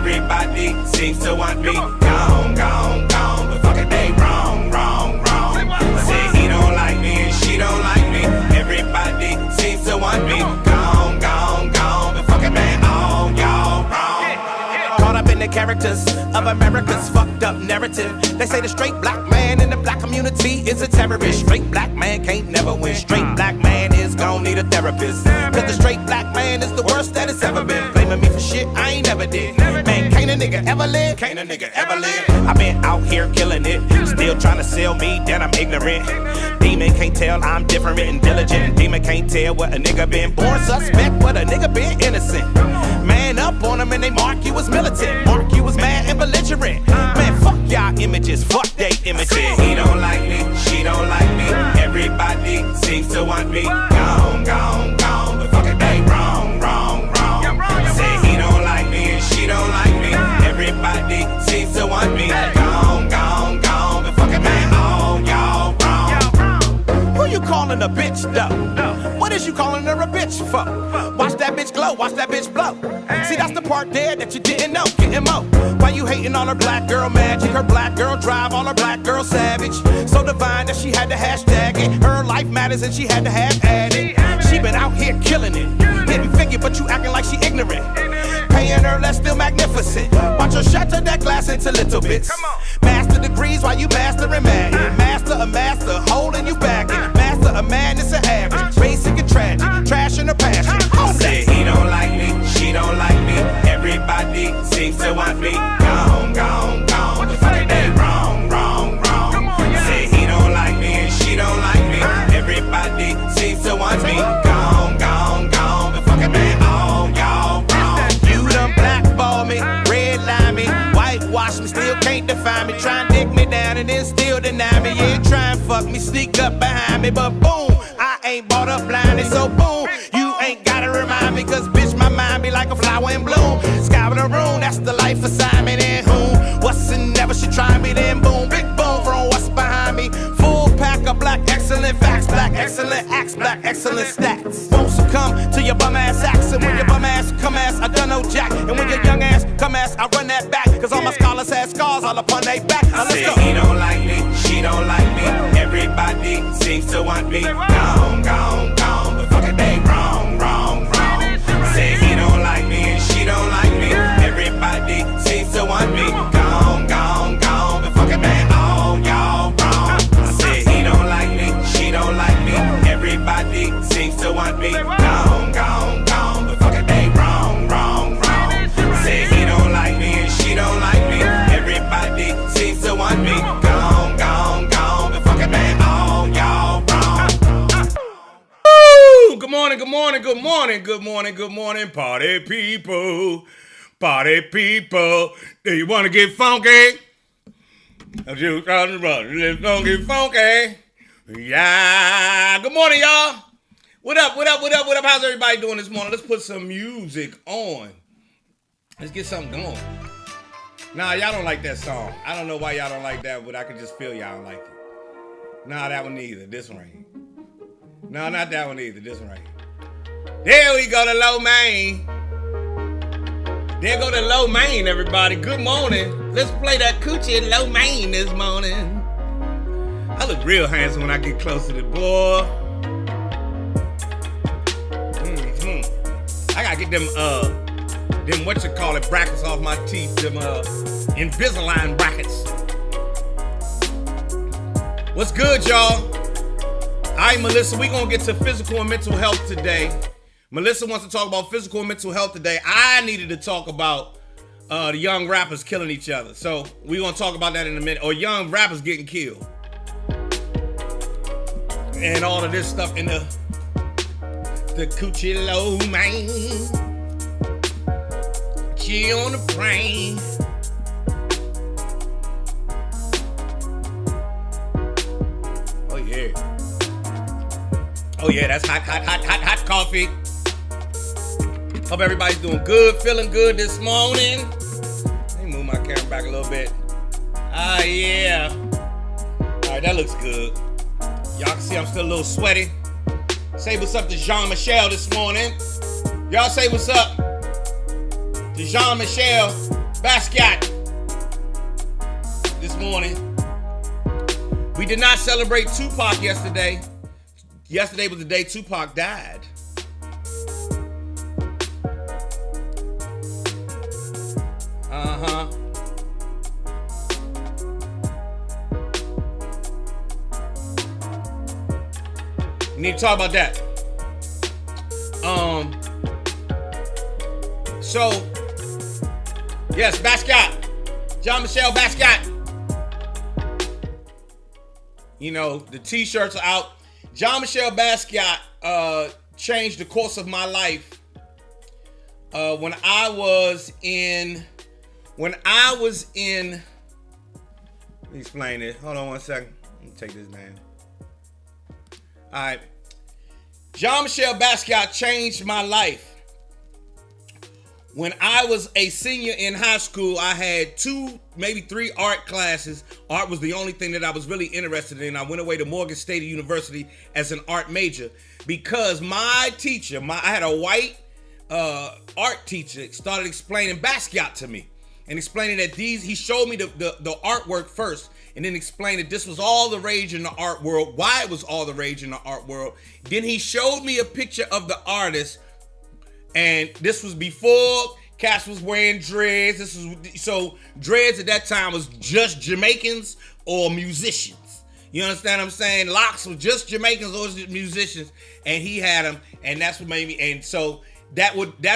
Everybody seems to want me gone, gone, gone. But fuck it, they wrong, wrong, wrong. Say he don't like me and she don't like me. Everybody seems to want me gone, gone, gone. But fuck it, man, all y'all wrong. Caught up in the characters of America's fucked up narrative. They say the straight black man in the black community is a terrorist. Straight black man can't never win. Straight black man is gon' need a therapist. Cause the straight black man is the worst that it's ever been. Blaming me for shit I ain't never did. Man, can't a nigga ever live? Can't a nigga ever live? I've been out here killing it. Still trying to sell me that I'm ignorant. Demon can't tell I'm different and diligent. Demon can't tell what a nigga been born suspect, what a nigga been innocent. Man up on them and they mark you as militant. Mark you as mad and belligerent. Man, fuck y'all images, fuck they images. He don't like me, she don't like me. Everybody seems to want me gone, gone, gone. But fuck it, they wrong, wrong, wrong. Say he don't like me and she don't like me. Everybody seems to want me gone, gone, gone. But fuck it, man, all y'all wrong. Who you calling a bitch though? What is you calling her a bitch for? Watch that bitch glow, watch that bitch blow. See, that's the part there that you didn't know. Getting mo. Why you hating on her black girl magic? Her black girl drive, all her black girl savage. So divine that she had to hashtag it. Her life matters and she had to have added. She been out here killing it. Hitting figure, but you acting like she ignorant. Paying her less, still magnificent. Watch her shatter that glass into little bits. Master degrees while you mastering mad. Master a master, holding you back. Master a madness and average. Basic and tragic, trash in her passion. Say he don't like me, she don't like me. Everybody seems to want me gone, gone, gone. But fuck it, they wrong, wrong, wrong. Say he don't like me and she don't like me. Everybody seems to want me gone, gone, gone. But fuck it, man, all y'all wrong. You done blackball me, redline me, whitewash me, still can't define me. Try and dick me down and then still deny me. Yeah, try and fuck me, sneak up behind me, but boom, I ain't bought up blinded, so boom, you ain't gotta remind me, cause bitch, my mind be like a flower in bloom. Sky with a room, that's the life assignment. And whom, what's and never should try me, then boom, big boom from what's behind me. Full pack of black excellent facts, black excellent acts, black excellent stats. Won't succumb to your bum ass acts, and when your bum ass come ass, I done no jack. And when your young ass come ass, I run that back, cause all my scholars had scars all upon they back. Now let's go. He don't like me, she don't like me. Everybody seems to want me gone, gone, gone. But fuck it, they wrong, wrong, wrong. Say he don't like me and she don't like me. Everybody seems to want me gone, gone, gone. But fuck it, man, all y'all wrong. Say he don't like me, she don't like me. Everybody seems to want me gone, gone, gone. But fuck it, they wrong, wrong, wrong. Say he don't like me and she don't like me. Everybody seems to want me gone, gone, gone. But fuck it, man, all y'all wrong. Good morning, good morning, good morning, good morning, good morning, party people, party people. Do you want to get funky? You don't get funky. Yeah. Good morning, y'all. What up, what up, what up, what up? How's everybody doing this morning? Let's put some music on. Let's get something going. Nah, y'all don't like that song. I don't know why y'all don't like that, but I can just feel y'all don't like it. Nah, that one either. This one right here. No, not that one either. This one right here. There we go to Low Main. There go to Low Main, everybody. Good morning. Let's play that coochie in Low Main this morning. I look real handsome when I get close to the boy. I gotta get them brackets off my teeth, them Invisalign brackets. What's good, y'all? All right, Melissa, we're going to get to physical and mental health today. Melissa wants to talk about physical and mental health today. I needed to talk about the young rappers killing each other. So we're going to talk about that in a minute. Or young rappers getting killed. And all of this stuff in the coochie low, man. She on the brain. Oh, yeah. Oh yeah, that's hot coffee. Hope everybody's doing good, feeling good this morning. Let me move my camera back a little bit. Ah, yeah. All right, that looks good. Y'all can see I'm still a little sweaty. Say what's up to Jean-Michel this morning. Y'all say what's up to Jean-Michel. Basquiat. This morning, we did not celebrate Tupac yesterday. Yesterday was the day Tupac died. We need to talk about that. So, yes, Basquiat. Jean-Michel Basquiat. You know, the t-shirts are out. Jean-Michel Basquiat changed the course of my life when I was in, let me explain it. Hold on one second. Let me take this down. All right. Jean-Michel Basquiat changed my life. When I was a senior in high school, I had 2, maybe 3 art classes. Art was the only thing that I was really interested in. I went away to Morgan State University as an art major because my teacher, I had a white art teacher, started explaining Basquiat to me and explaining that he showed me the artwork first and then explained that this was all the rage in the art world, why it was all the rage in the art world. Then he showed me a picture of the artist. And this was before Cass was wearing dreads. So dreads at that time was just Jamaicans or musicians. You understand what I'm saying? Locks was just Jamaicans or just musicians, and he had them, and that's what made me. And so that's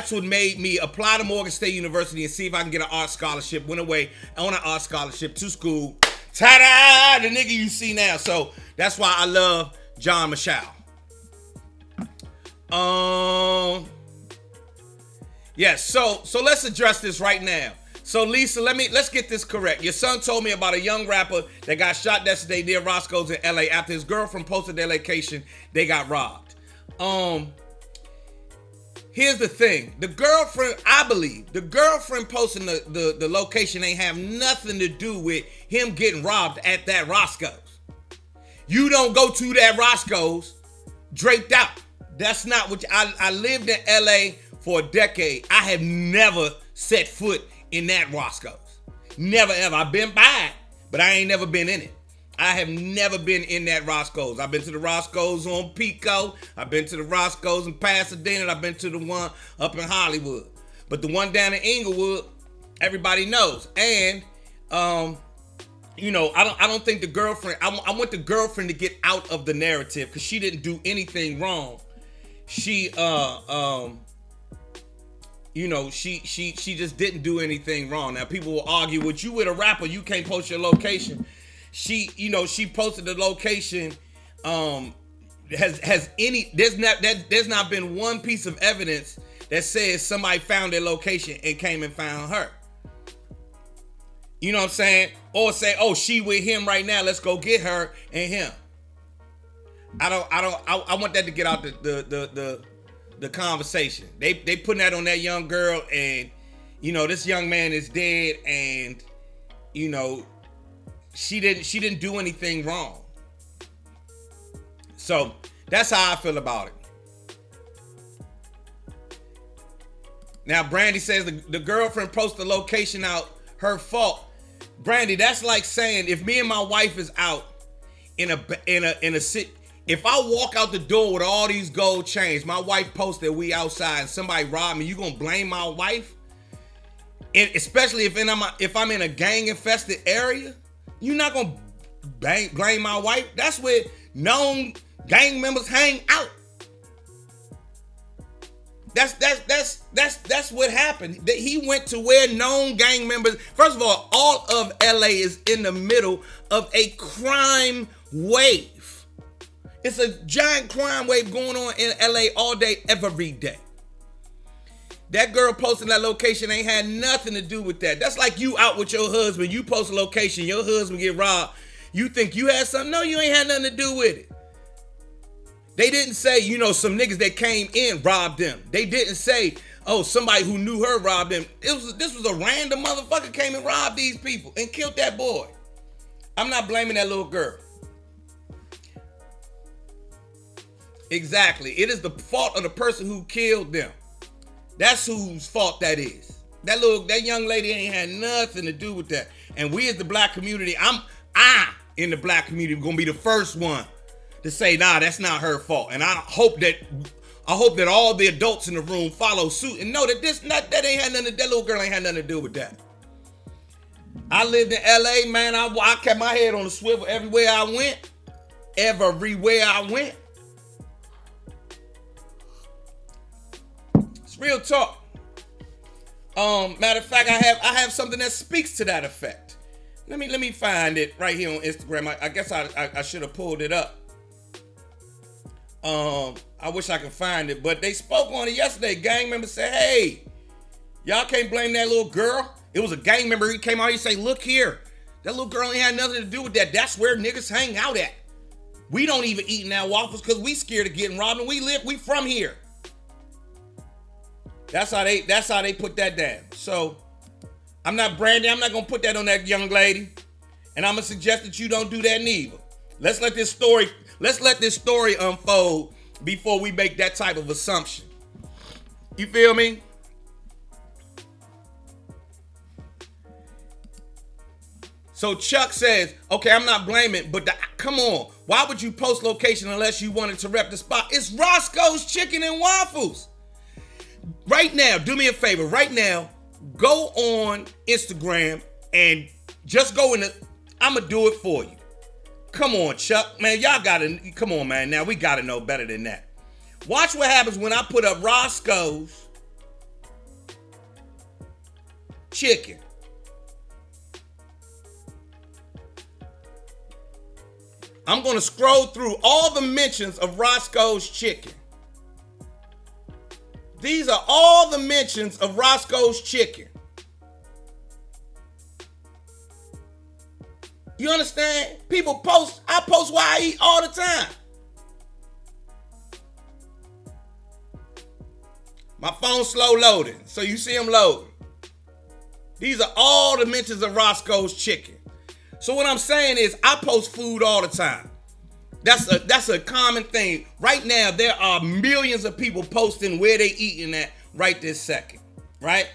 what made me apply to Morgan State University and see if I can get an art scholarship. Went away on an art scholarship to school. Ta-da! The nigga you see now. So that's why I love John Michelle. Yes, so let's address this right now. So Lisa, let's get this correct. Your son told me about a young rapper that got shot yesterday near Roscoe's in LA after his girlfriend posted their location. They got robbed. Here's the thing. The girlfriend, I believe, the girlfriend posting the location ain't have nothing to do with him getting robbed at that Roscoe's. You don't go to that Roscoe's draped out. That's not what I lived in LA for a decade. I have never set foot in that Roscoe's. Never ever. I've been by it, but I ain't never been in it. I have never been in that Roscoe's. I've been to the Roscoe's on Pico. I've been to the Roscoe's in Pasadena. I've been to the one up in Hollywood. But the one down in Inglewood, everybody knows. And you know, I don't think the girlfriend, I want the girlfriend to get out of the narrative because she didn't do anything wrong. She you know, she just didn't do anything wrong. Now people will argue, "With you with a rapper, you can't post your location." She posted the location. There's not been one piece of evidence that says somebody found their location and came and found her. You know what I'm saying? Or say, "Oh, she with him right now. Let's go get her and him." I want that to get out the conversation. They putting that on that young girl, and you know this young man is dead, and you know she didn't do anything wrong. So that's how I feel about it. Now Brandy says the girlfriend posted the location out, her fault. Brandy, that's like saying if me and my wife is out in a city. If I walk out the door with all these gold chains, my wife posted we outside and somebody robbed me, you gonna blame my wife? And especially if I'm in a gang infested area, you're not gonna blame my wife. That's where known gang members hang out. That's what happened. That he went to where known gang members. First of all of LA is in the middle of a crime wave. It's a giant crime wave going on in LA all day, every day. That girl posting that location ain't had nothing to do with that. That's like you out with your husband. You post a location, your husband get robbed. You think you had something? No, you ain't had nothing to do with it. They didn't say, some niggas that came in robbed them. They didn't say, oh, somebody who knew her robbed them. This was a random motherfucker came and robbed these people and killed that boy. I'm not blaming that little girl. Exactly. It is the fault of the person who killed them. That's whose fault that is. That young lady ain't had nothing to do with that. And we as the black community, I in the black community gonna be the first one to say, nah, that's not her fault. And I hope that all the adults in the room follow suit and know that that ain't had nothing. That little girl ain't had nothing to do with that. I lived in LA, man. I kept my head on the swivel everywhere I went. Everywhere I went. It's real talk. Matter of fact, I have something that speaks to that effect. Let me find it right here on Instagram. I guess I should have pulled it up. I wish I could find it, but they spoke on it yesterday. Gang members said, hey, y'all can't blame that little girl. It was a gang member. He came out and say, look here, that little girl ain't had nothing to do with that. That's where niggas hang out at. We don't even eat in that waffles because we scared of getting robbed, and we from here. That's how they put that down. So I'm not branding. I'm not gonna put that on that young lady, and I'm gonna suggest that you don't do that neither. Let's let this story unfold before we make that type of assumption. You feel me? So Chuck says, okay, I'm not blaming, but come on. Why would you post location unless you wanted to rep the spot? It's Roscoe's Chicken and Waffles. Right now, do me a favor. Right now, go on Instagram and just go in the, I'm going to do it for you. Come on, Chuck. Man, y'all got to, come on, man. Now, we got to know better than that. Watch what happens when I put up Roscoe's Chicken. I'm going to scroll through all the mentions of Roscoe's Chicken. These are all the mentions of Roscoe's Chicken. You understand? People post, I post where I eat all the time. My phone's slow loading, so you see them loading. These are all the mentions of Roscoe's Chicken. So what I'm saying is I post food all the time. That's a common thing. Right now, there are millions of people posting where they eating at right this second, right?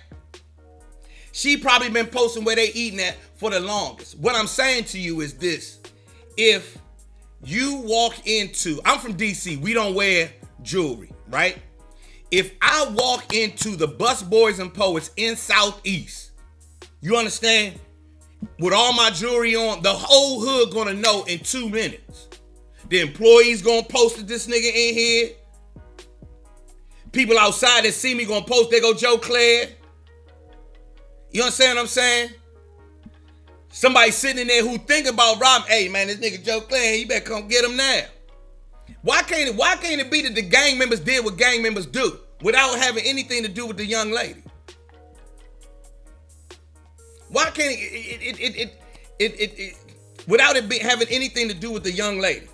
She probably been posting where they eating at for the longest. What I'm saying to you is this. If you walk into, I'm from DC, we don't wear jewelry, right? If I walk into the Bus Boys and Poets in Southeast, you understand? With all my jewelry on, the whole hood gonna know in 2 minutes. The employees gonna post that this nigga in here. People outside that see me gonna post, they go, Joe Clair. You understand what I'm saying? Somebody sitting in there who think about robbing, hey man, this nigga Joe Clair, you better come get him now. Why can't it be that the gang members did what gang members do without having anything to do with the young lady? Why can't it without it having anything to do with the young lady?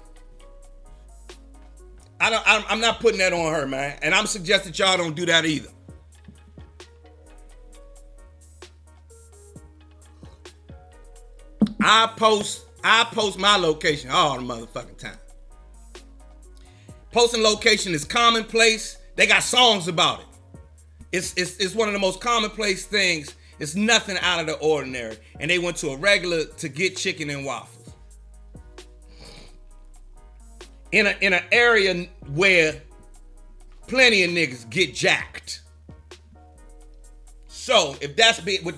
I'm not putting that on her, man. And I'm suggesting y'all don't do that either. I post my location all the motherfucking time. Posting location is commonplace. They got songs about it. It's one of the most commonplace things. It's nothing out of the ordinary. And they went to a regular to get chicken and waffles. In an area where plenty of niggas get jacked. So, with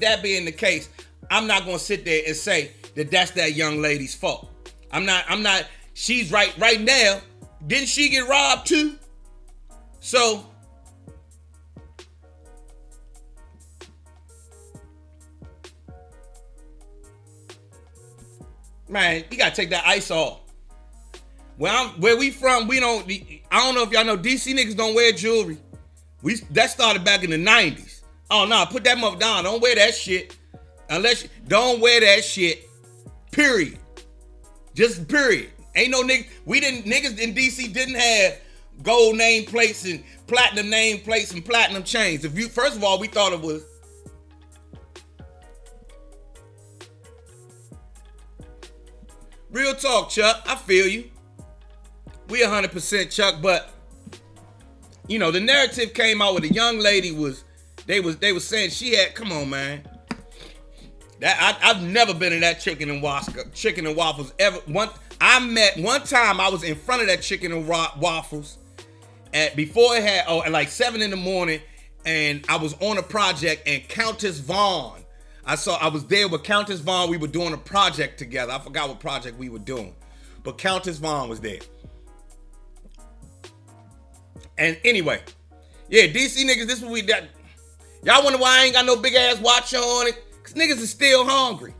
that being the case, I'm not gonna sit there and say that that's that young lady's fault. I'm not, she's right now. Didn't she get robbed too? So, man, you gotta take that ice off. Where we from, we don't. I don't know if y'all know, DC niggas don't wear jewelry. That started back in the 90s. Oh no, put that mother down. Don't wear that shit. Don't wear that shit. Period. Just period. Ain't no niggas. Niggas in DC didn't have gold name plates and platinum name plates and platinum chains. First of all, we thought it was. Real talk, Chuck. I feel you. We 100% Chuck, but the narrative came out where the young lady was They was saying she had. Come on, man. I've never been in that chicken and waffles ever. One time I was in front of that chicken and waffles before it had at like 7 a.m, and I was on a project, and Countess Vaughn. I was there with Countess Vaughn. We were doing a project together. I forgot what project we were doing, but Countess Vaughn was there. And anyway, yeah, DC niggas, this is what we done. Y'all wonder why I ain't got no big ass watch on it? Cause niggas is still hungry.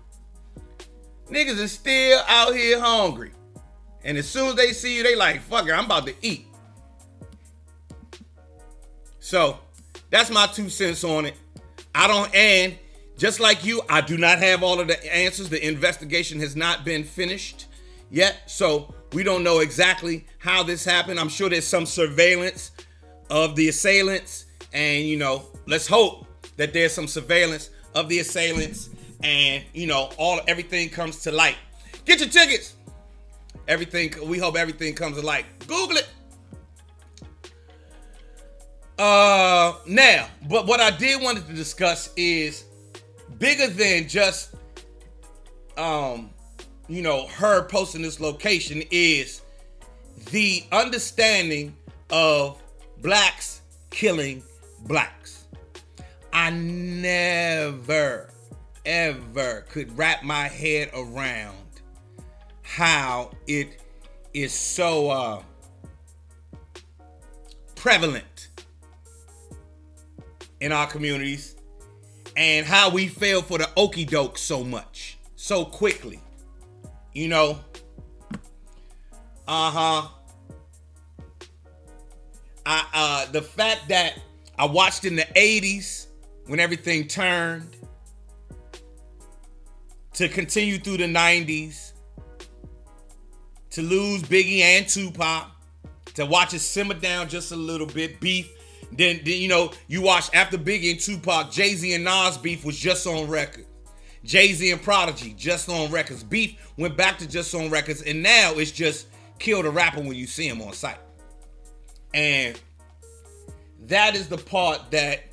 Niggas is still out here hungry. And as soon as they see you, they like, fuck it, I'm about to eat. So, that's my 2 cents on it. And just like you, I do not have all of the answers. The investigation has not been finished yet. So, we don't know exactly how this happened. I'm sure there's some surveillance of the assailants. And, let's hope that there's some surveillance of the assailants, and everything comes to light. Get your tickets. We hope everything comes to light. Google it. Now, but what I did want to discuss is bigger than just her posting this location, is the understanding of blacks killing blacks. I never, ever could wrap my head around how it is so prevalent in our communities, and how we fell for the okie doke so much, so quickly. The fact that I watched in the 80s when everything turned, to continue through the 90s, to lose Biggie and Tupac, to watch it simmer down just a little bit, beef. Then you watch after Biggie and Tupac, Jay-Z and Nas beef was just on record. Jay-Z and Prodigy, just on records. Beef went back to just on records, and now it's just kill the rapper when you see him on sight. And that is the part that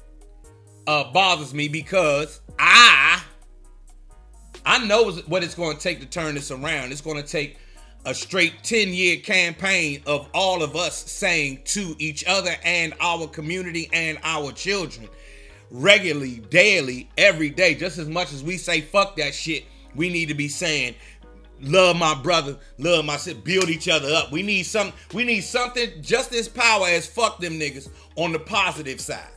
bothers me, because I know what it's going to take to turn this around. It's going to take a straight 10-year campaign of all of us saying to each other and our community and our children regularly, daily, every day, just as much as we say fuck that shit, we need to be saying love my brother, love my sister, build each other up. We need something just as power as fuck them niggas on the positive side.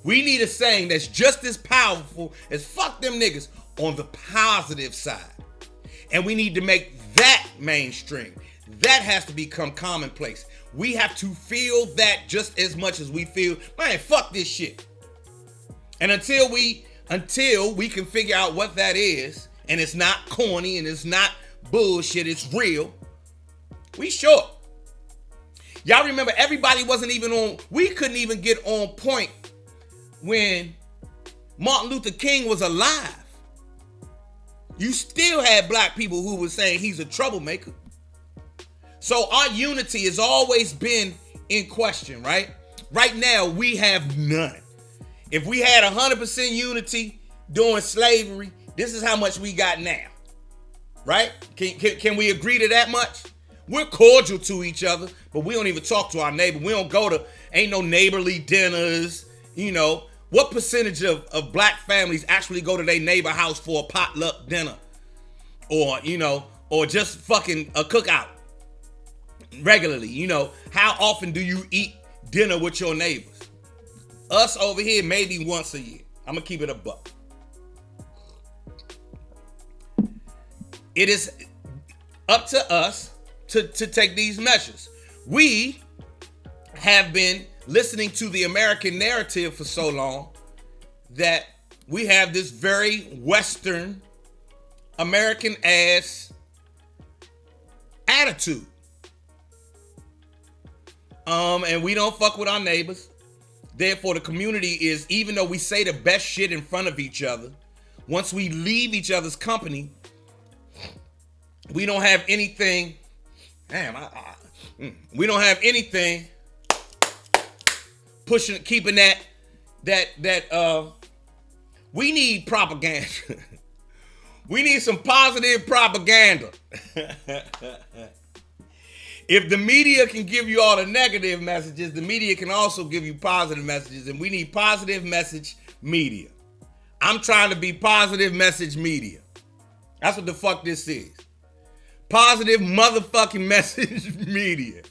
We need a saying that's just as powerful as fuck them niggas on the positive side. And we need to make that mainstream. That has to become commonplace. We have to feel that just as much as we feel, man, fuck this shit. And until we can figure out what that is, and it's not corny and it's not bullshit, it's real, we short. Y'all remember everybody wasn't even on, we couldn't even get on point when Martin Luther King was alive. You still had black people who were saying he's a troublemaker. So our unity has always been in question, right? Right now, we have none. If we had 100% unity during slavery, this is how much we got now, right? Can we agree to that much? We're cordial to each other, but we don't even talk to our neighbor. We don't go to, ain't no neighborly dinners, What percentage of black families actually go to their neighbor house for a potluck dinner? Or just fucking a cookout regularly? How often do you eat dinner with your neighbors? Us over here, maybe once a year. I'm going to keep it a buck. It is up to us to take these measures. We have been listening to the American narrative for so long that we have this very Western American ass attitude. And we don't fuck with our neighbors. Therefore, the community is, even though we say the best shit in front of each other, once we leave each other's company, we don't have anything. We don't have anything keeping that that we need propaganda. We need some positive propaganda. If the media can give you all the negative messages, the media can also give you positive messages, and we need positive message media. I'm trying to be positive message media. That's what the fuck this is. Positive motherfucking message media.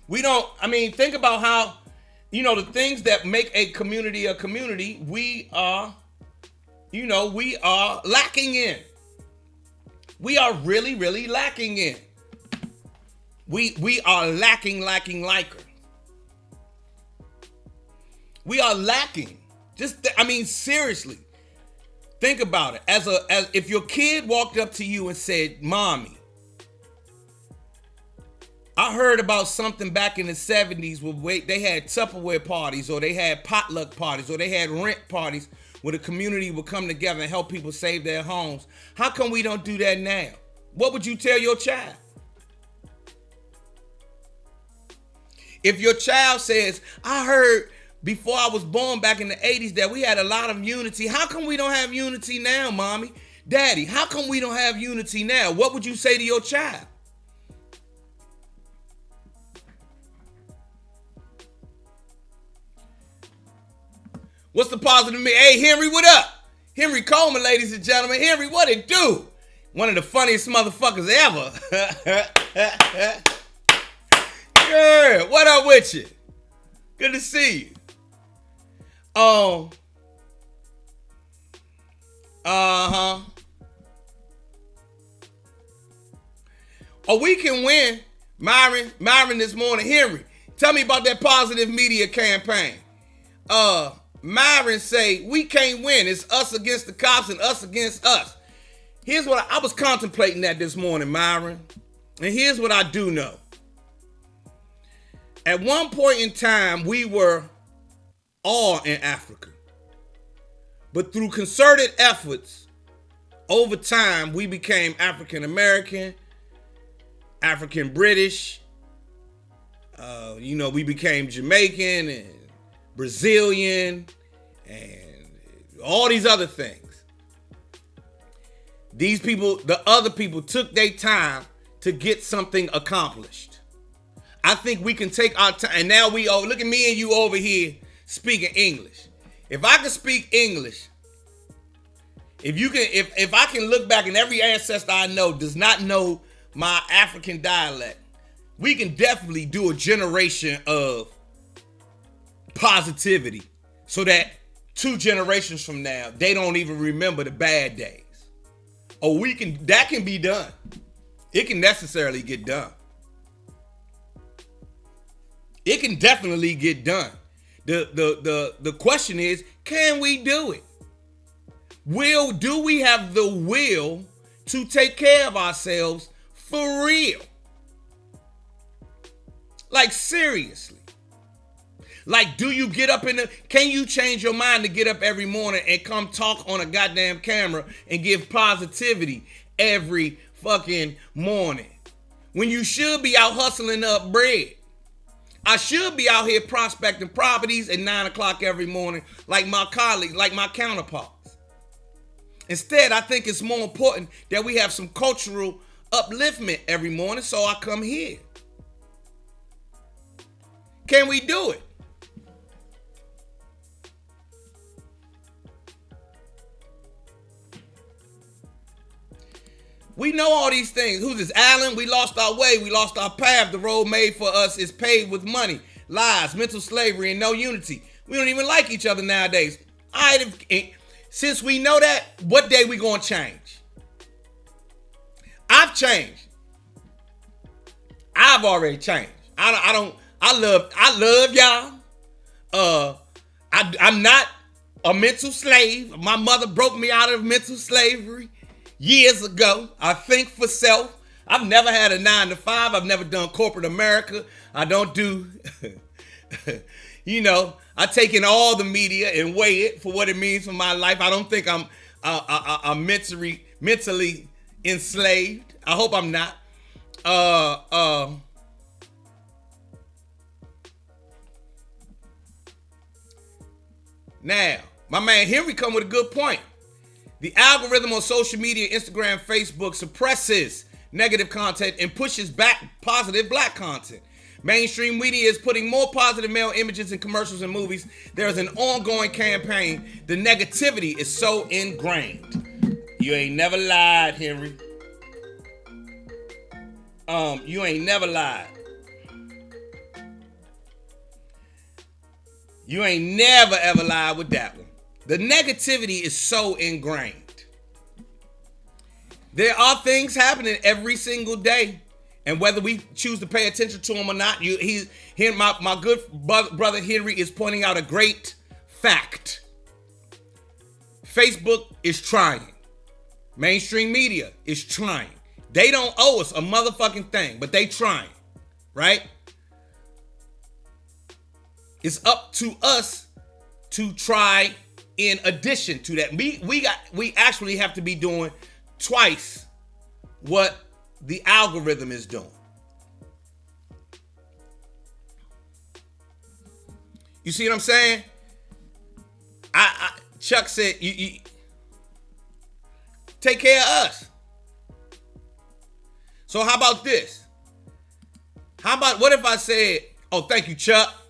Think about how, the things that make a community, we are lacking in. We are really, really lacking in. We are lacking liker. We are lacking. Seriously. Think about it. As if your kid walked up to you and said, "Mommy, I heard about something back in the 70s where they had Tupperware parties, or they had potluck parties, or they had rent parties where the community would come together and help people save their homes. How come we don't do that now?" What would you tell your child? If your child says, "I heard before I was born back in the 80s that we had a lot of unity. How come we don't have unity now, Mommy? Daddy, how come we don't have unity now?" What would you say to your child? What's the positive? Hey, Henry, what up? Henry Coleman, ladies and gentlemen. Henry, what it do? One of the funniest motherfuckers ever. Yeah, what up with you? Good to see you. We can win. Myron this morning. Henry, tell me about that positive media campaign. Myron say, we can't win. It's us against the cops and us against us. Here's what I was contemplating that this morning, Myron. And here's what I do know. At one point in time, we were all in Africa. But through concerted efforts, over time, we became African American, African British. We became Jamaican and Brazilian and all these other things. These people, the other people, took their time to get something accomplished. I think we can take our time, and now look at me and you over here speaking English. If I can speak English, if I can look back and every ancestor I know does not know my African dialect, we can definitely do a generation of positivity so that 2 generations from now, they don't even remember the bad days. That can be done. It can necessarily get done. It can definitely get done. The question is, can we do it? Do we have the will to take care of ourselves for real? Like, seriously. Like, do you get up can you change your mind to get up every morning and come talk on a goddamn camera and give positivity every fucking morning? When you should be out hustling up bread. I should be out here prospecting properties at 9 o'clock every morning like my colleagues, like my counterparts. Instead, I think it's more important that we have some cultural upliftment every morning, so I come here. Can we do it? We know all these things. Who's this? Alan? We lost our way. We lost our path. The road made for us is paved with money, lies, mental slavery, and no unity. We don't even like each other nowadays. Since we know that, what day we gonna change? I've changed. I've already changed. I love y'all. I'm not a mental slave. My mother broke me out of mental slavery years ago. I think for self. I've never had a 9 to 5. I've never done corporate America. I don't do, I take in all the media and weigh it for what it means for my life. I don't think I'm mentally enslaved. I hope I'm not. Now, my man Henry come with a good point. The algorithm on social media, Instagram, Facebook, suppresses negative content and pushes back positive black content. Mainstream media is putting more positive male images in commercials and movies. There is an ongoing campaign. The negativity is so ingrained. You ain't never lied, Henry. You ain't never lied. You ain't never ever lied with that one. The negativity is so ingrained. There are things happening every single day, and whether we choose to pay attention to them or not, my good brother Henry is pointing out a great fact. Facebook is trying. Mainstream media is trying. They don't owe us a motherfucking thing, but they trying, right? It's up to us to try in addition to that. We actually have to be doing twice what the algorithm is doing. You see what I'm saying? Chuck said, you take care of us. So how about this? What if I said, oh, thank you, Chuck.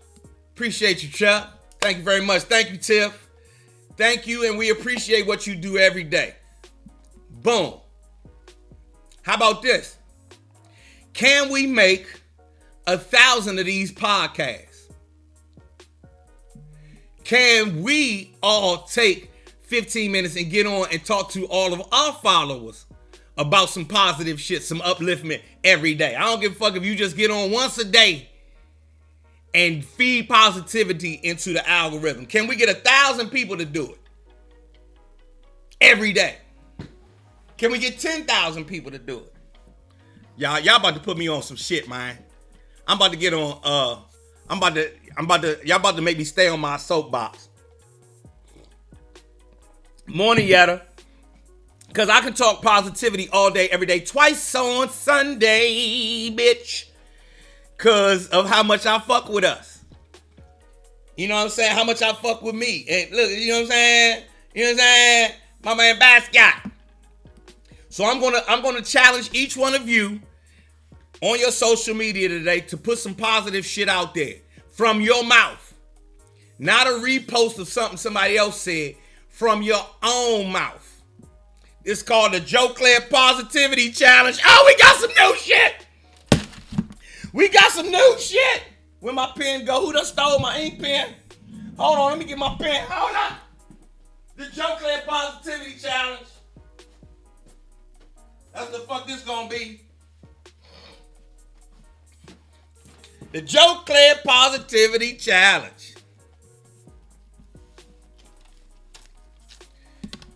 Appreciate you, Chuck. Thank you very much. Thank you, Tiff. Thank you, and we appreciate what you do every day. Boom. How about this? Can we make 1,000 of these podcasts? Can we all take 15 minutes and get on and talk to all of our followers about some positive shit, some upliftment every day? I don't give a fuck if you just get on once a day and feed positivity into the algorithm. Can we get 1,000 people to do it every day? Can we get 10,000 people to do it? Y'all about to put me on some shit, man. I'm about to get on, y'all about to make me stay on my soapbox. Morning, Yetta. Because I can talk positivity all day, every day, twice on Sunday, bitch. Because of how much I fuck with us. You know what I'm saying? How much I fuck with me. And look, you know what I'm saying? You know what I'm saying? My man Basquiat. So I'm gonna challenge each one of you on your social media today to put some positive shit out there from your mouth. Not a repost of something somebody else said, from your own mouth. It's called the Joe Clair Positivity Challenge. Oh, we got some new shit. We got some new shit. Where my pen go? Who done stole my ink pen? Hold on, let me get my pen. Hold on. The Joe Clair Positivity Challenge. That's the fuck this gonna be. The Joe Clair Positivity Challenge.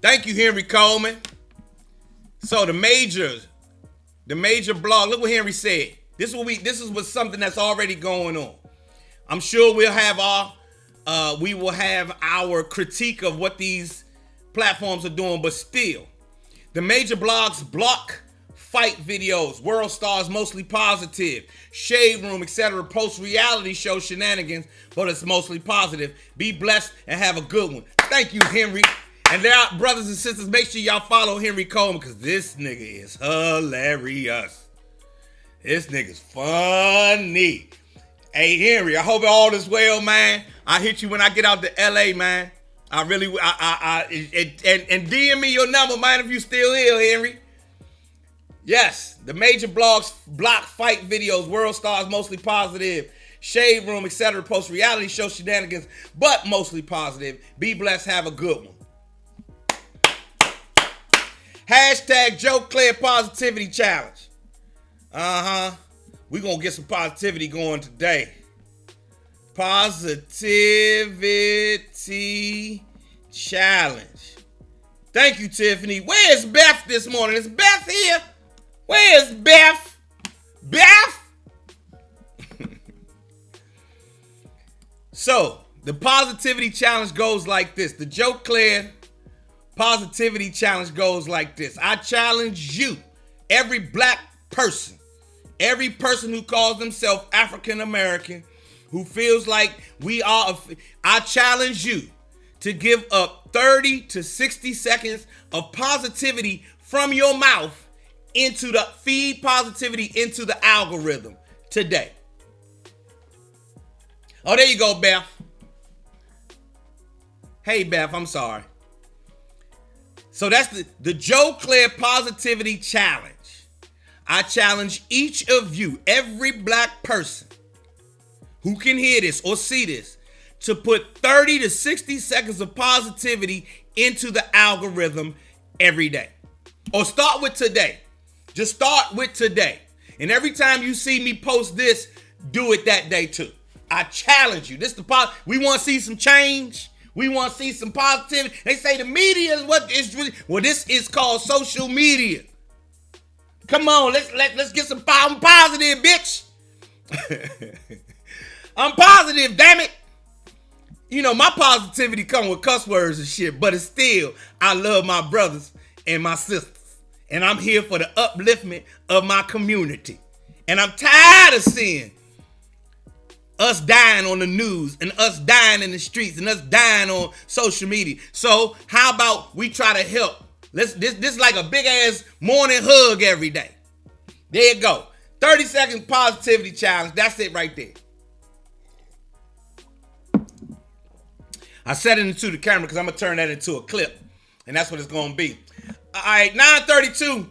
Thank you, Henry Coleman. So the major blog, look what Henry said. This is what something that's already going on. I'm sure we will have our critique of what these platforms are doing, but still, the major blogs block fight videos, world stars mostly positive, shade room, etc. post reality show shenanigans, but it's mostly positive. Be blessed and have a good one. Thank you, Henry. And there, brothers and sisters, make sure y'all follow Henry Coleman, because this nigga is hilarious. This nigga's funny. Hey, Henry, I hope all is well, man. I'll hit you when I get out to LA, man. I really, and DM me your number, man, if you still here, Henry. Yes, the major blogs block fight videos, world stars mostly positive, shade room, etc. post reality show shenanigans, but mostly positive. Be blessed, have a good one. Hashtag Joe Clair Positivity Challenge. We're going to get some positivity going today. Positivity Challenge. Thank you, Tiffany. Where's Beth this morning? Is Beth here? Where's Beth? Beth? So, the Positivity Challenge goes like this. The Joe Clair Positivity Challenge goes like this. I challenge you, every black person, every person who calls themselves African American, who feels like we are, I challenge you to give up 30 to 60 seconds of positivity from your mouth into the feed positivity into the algorithm today. Oh, there you go, Beth. Hey, Beth, I'm sorry. So that's the Joe Clair Positivity Challenge. I challenge each of you, every black person who can hear this or see this, to put 30 to 60 seconds of positivity into the algorithm every day. Or start with today. Just start with today. And every time you see me post this, do it that day too. I challenge you. We want to see some change. We want to see some positivity. They say the media is what is really. Well, this is called social media. Come on, let's get some I'm positive, bitch. I'm positive, damn it. You know, my positivity come with cuss words and shit, but it's still, I love my brothers and my sisters. And I'm here for the upliftment of my community. And I'm tired of seeing us dying on the news and us dying in the streets and us dying on social media. So how about we try to help? This is like a big ass morning hug every day. There you go. 30 second positivity challenge. That's it right there. I set it into the camera because I'm going to turn that into a clip. And that's what it's going to be. All right, 9:32.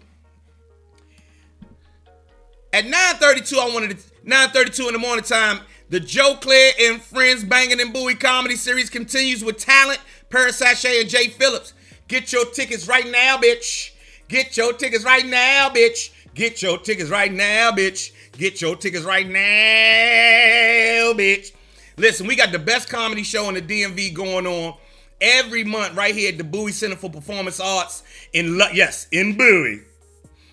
At 9:32 in the morning time, the Joe Clair and Friends Banging and Bowie comedy series continues with talent, Paris Sachet and Jay Phillips. Get your tickets right now, bitch. Get your tickets right now, bitch. Get your tickets right now, bitch. Get your tickets right now, bitch. Listen, we got the best comedy show in the DMV going on every month right here at the Bowie Center for Performance Arts in Bowie.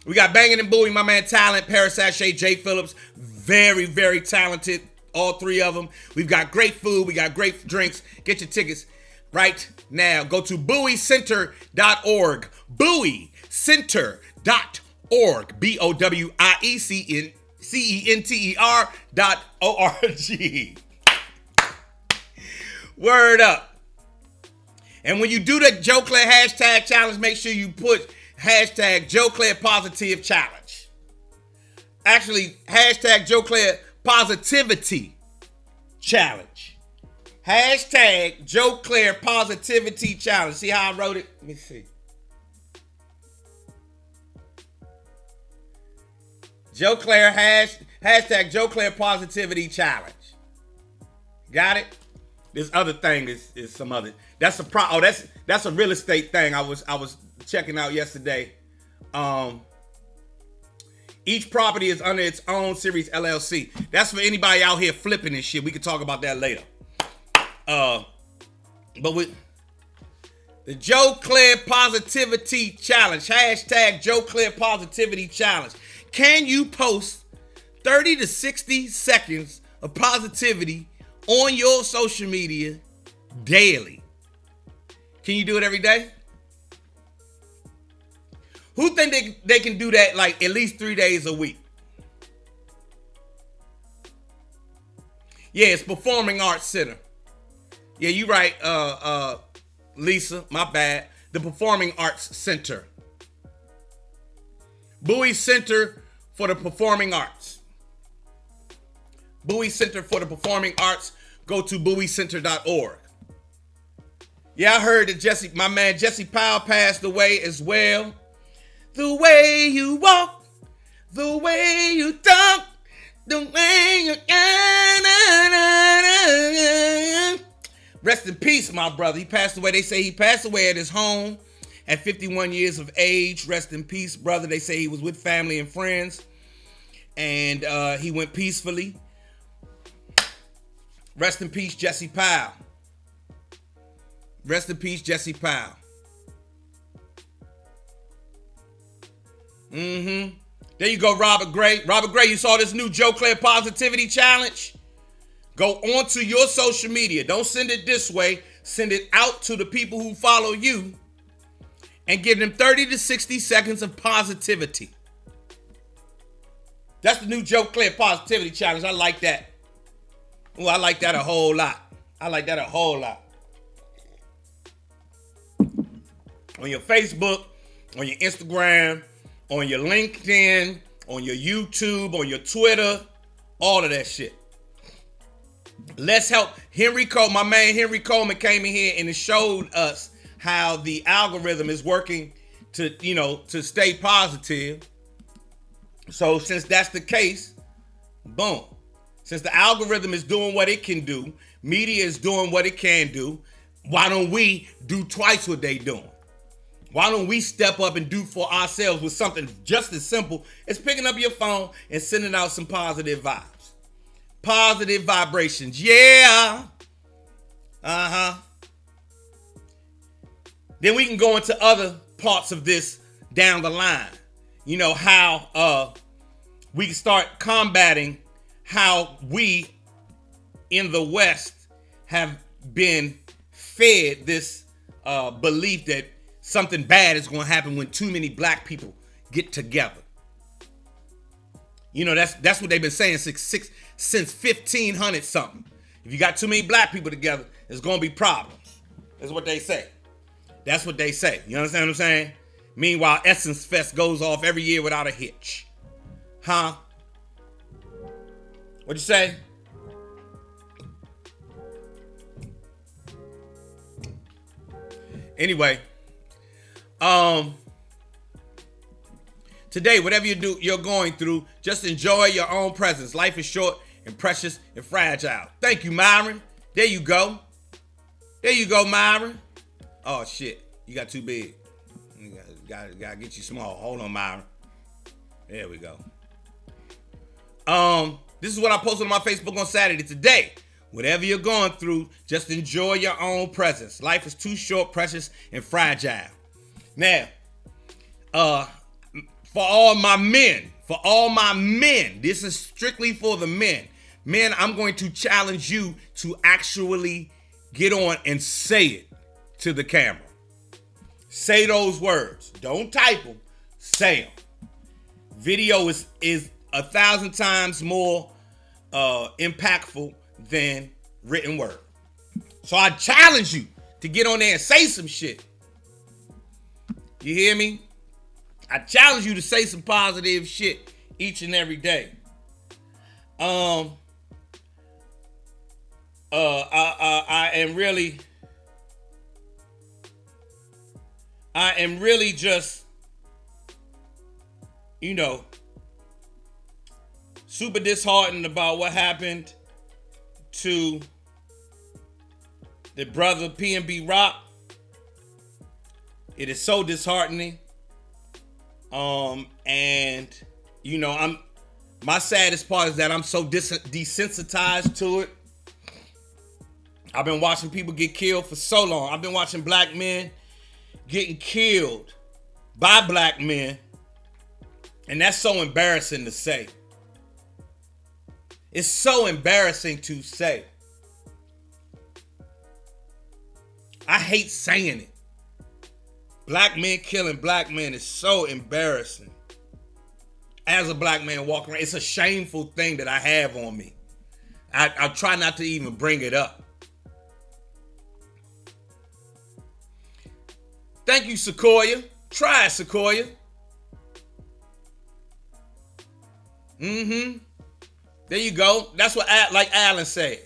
We got Banging and Bowie, my man Talent, Paris Sachet, Jay Phillips. Very, very talented, all three of them. We've got great food. We got great drinks. Get your tickets right now. Go to BowieCenter.org. BowieCenter.org. BowieCenter.org. Word up. And when you do the Joe Clair hashtag challenge, make sure you put hashtag Joe Clair Positive Challenge. Actually, hashtag Joe Clair Positivity Challenge. Hashtag Joe Clair Positivity Challenge. See how I wrote it? Let me see. Joe Clair hashtag Joe Clair Positivity Challenge. Got it? This other thing is some other. That's a real estate thing I was checking out yesterday. Each property is under its own series LLC. That's for anybody out here flipping this shit. We can talk about that later. But with the Joe Clair Positivity Challenge, hashtag Joe Clair Positivity Challenge. Can you post 30 to 60 seconds of positivity on your social media daily? Can you do it every day? Who think they can do that like at least 3 days a week? Yeah, it's Performing Arts Center. Yeah, you right, Lisa, my bad. The Performing Arts Center. Bowie Center for the Performing Arts. Bowie Center for the Performing Arts. Go to BowieCenter.org. Yeah, I heard that my man Jesse Powell passed away as well. The way you walk, the way you talk, the way you... Rest in peace, my brother. He passed away. They say he passed away at his home at 51 years of age. Rest in peace, brother. They say he was with family and friends. And he went peacefully. Rest in peace, Jesse Powell. Rest in peace, Jesse Powell. There you go, Robert Gray. Robert Gray, you saw this new Joe Clair Positivity Challenge? Go onto your social media. Don't send it this way. Send it out to the people who follow you and give them 30 to 60 seconds of positivity. That's the new Joe Clair Positivity Challenge. I like that. Oh, I like that a whole lot. I like that a whole lot. on your Facebook, on your Instagram, on your LinkedIn, on your YouTube, on your Twitter, all of that shit. Let's help. My man Henry Coleman came in here and it showed us how the algorithm is working to stay positive. So since that's the case, boom. Since the algorithm is doing what it can do, media is doing what it can do, why don't we do twice what they doing? Why don't we step up and do for ourselves with something just as simple as picking up your phone and sending out some positive vibes? Positive vibrations. Yeah. Then we can go into other parts of this down the line. You know, how we can start combating how we in the West have been fed this belief that something bad is going to happen when too many black people get together. You know, that's what they've been saying since 1500 something. If you got too many black people together, there's going to be problems. That's what they say. That's what they say. You understand what I'm saying? Meanwhile, Essence Fest goes off every year without a hitch. Huh? What'd you say? Anyway, today, whatever you're going through, just enjoy your own presence. Life is short and precious and fragile. Thank you, Myron. There you go. There you go, Myron. Oh shit, you got too big. You gotta get you small. Hold on, Myron. There we go. This is what I posted on my Facebook on Saturday. Today, whatever you're going through, just enjoy your own presence. Life is too short, precious, and fragile. Now, for all my men, this is strictly for the men. Men, I'm going to challenge you to actually get on and say it to the camera. Say those words. Don't type them. Say them. Video is 1,000 times more impactful than written word. So I challenge you to get on there and say some shit. You hear me? I challenge you to say some positive shit each and every day. I am really just, super disheartened about what happened to the brother PNB Rock. It is so disheartening. My saddest part is that I'm so desensitized to it. I've been watching people get killed for so long. I've been watching black men getting killed by black men. And that's so embarrassing to say. It's so embarrassing to say. I hate saying it. Black men killing black men is so embarrassing. As a black man walking around, it's a shameful thing that I have on me. I try not to even bring it up. Thank you, Sequoia. Try it, Sequoia. There you go. That's what, like Alan said.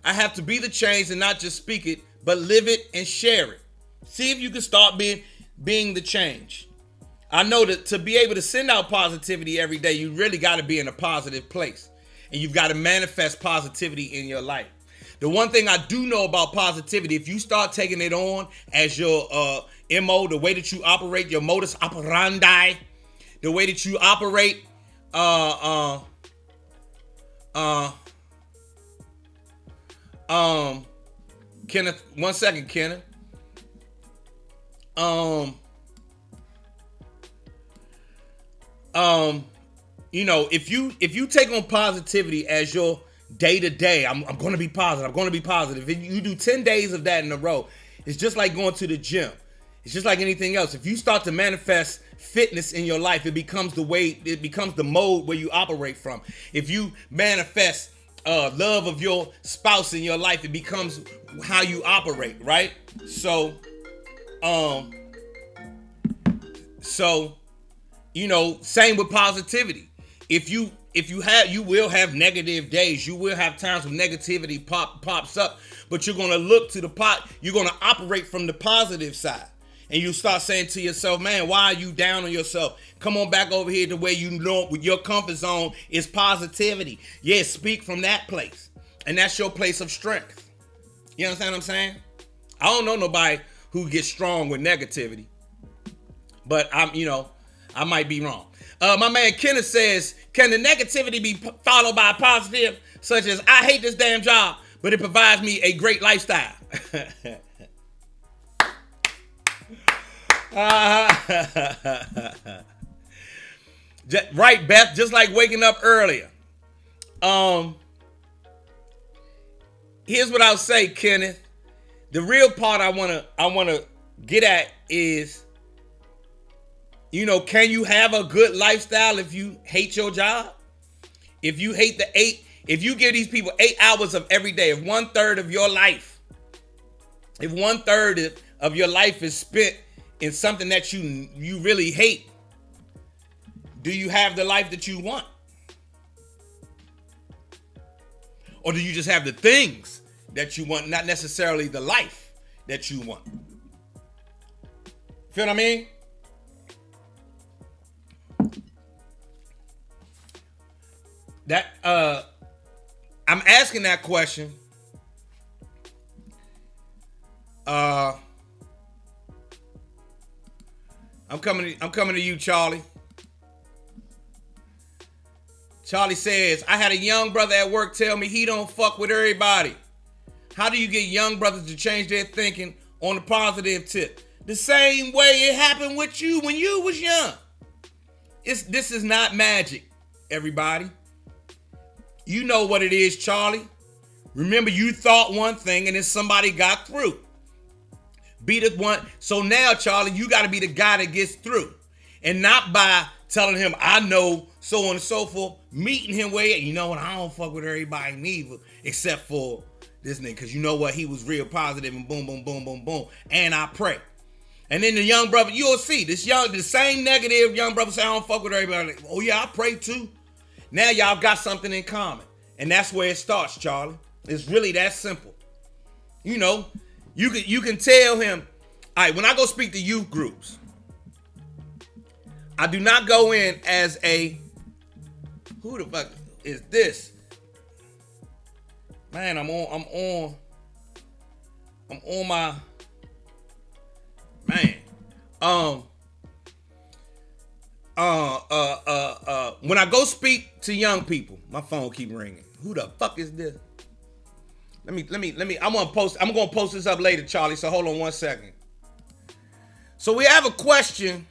I have to be the change and not just speak it, but live it and share it. See if you can start being the change. I know that to be able to send out positivity every day, you really got to be in a positive place. And you've got to manifest positivity in your life. The one thing I do know about positivity, if you start taking it on as your MO, the way that you operate, your modus operandi, the way that you operate, Kenneth, 1 second, Kenneth. If you take on positivity as your day to day, I'm going to be positive. I'm going to be positive. If you do 10 days of that in a row, it's just like going to the gym. It's just like anything else. If you start to manifest fitness in your life, it becomes the mode where you operate from. If you manifest love of your spouse in your life, it becomes how you operate, right? So, So, same with positivity. If you will have negative days. You will have times when negativity pops up, but you're going to look to you're going to operate from the positive side. And you start saying to yourself, man, why are you down on yourself? Come on back over here to where with your comfort zone is positivity. Yeah, speak from that place. And that's your place of strength. You understand what I'm saying? I don't know nobody who gets strong with negativity. But I might be wrong. My man Kenneth says, can the negativity be followed by a positive, such as I hate this damn job, but it provides me a great lifestyle? Right, Beth, just like waking up earlier. Here's what I'll say, Kenneth. The real part I wanna get at is, can you have a good lifestyle if you hate your job? If you hate if you give these people 8 hours of every day, if 1/3 of your life is spent in something that you really hate, do you have the life that you want? Or do you just have the things that you want, not necessarily the life that you want? Feel what I mean? That I'm asking that question. I'm coming to you, Charlie. Charlie says, I had a young brother at work tell me he don't fuck with everybody. How do you get young brothers to change their thinking on the positive tip? The same way it happened with you when you was young. This is not magic, everybody. You know what it is, Charlie. Remember, you thought one thing and then somebody got through. Be the one. So now, Charlie, you got to be the guy that gets through. And not by telling him, I know, so on and so forth. Meeting him where, I don't fuck with everybody neither, except for this nigga. Because you know what? He was real positive and boom, boom, boom, boom, boom. And I pray. And then the young brother, you'll see, the same negative young brother say, I don't fuck with everybody. Oh, yeah, I pray too. Now y'all got something in common. And that's where it starts, Charlie. It's really that simple. You can tell him, all right, when I go speak to youth groups, I do not go in as who the fuck is this? Man, I'm on my, man. When I go speak to young people, my phone keep ringing. Who the fuck is this? Let me, I'm gonna post this up later, Charlie, so hold on one second. So we have a question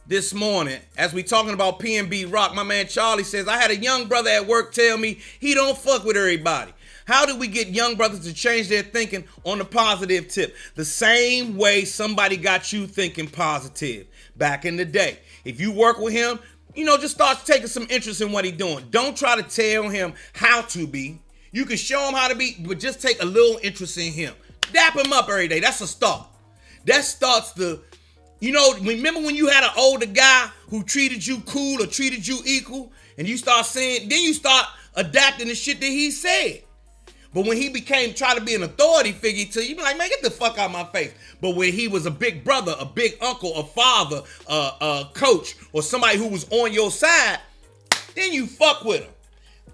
this morning as we talking about P&B Rock. My man Charlie says, I had a young brother at work tell me he don't fuck with everybody. How do we get young brothers to change their thinking on the positive tip? The same way somebody got you thinking positive back in the day. If you work with him, just start taking some interest in what he's doing. Don't try to tell him how to be. You can show him how to be, but just take a little interest in him. Dap him up every day. That's a start. That starts remember when you had an older guy who treated you cool or treated you equal, and you start saying, then you start adapting the shit that he said. But when he tried to be an authority figure to you, be like, man, get the fuck out of my face. But when he was a big brother, a big uncle, a father, a coach, or somebody who was on your side, then you fuck with him.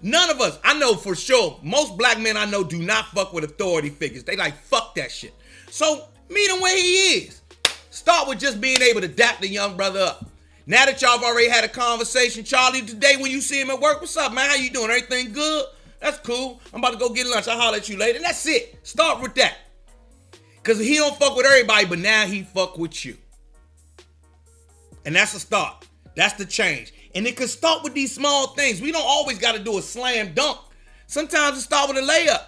None of us, I know for sure, most black men I know do not fuck with authority figures. They like, fuck that shit. So meet him where he is. Start with just being able to dap the young brother up. Now that y'all have already had a conversation, Charlie, today when you see him at work, what's up, man? How you doing? Everything good? That's cool. I'm about to go get lunch. I'll holler at you later. That's it. Start with that. Because he don't fuck with everybody, but now he fuck with you. And that's a start. That's the change. And it can start with these small things. We don't always got to do a slam dunk. Sometimes it start with a layup.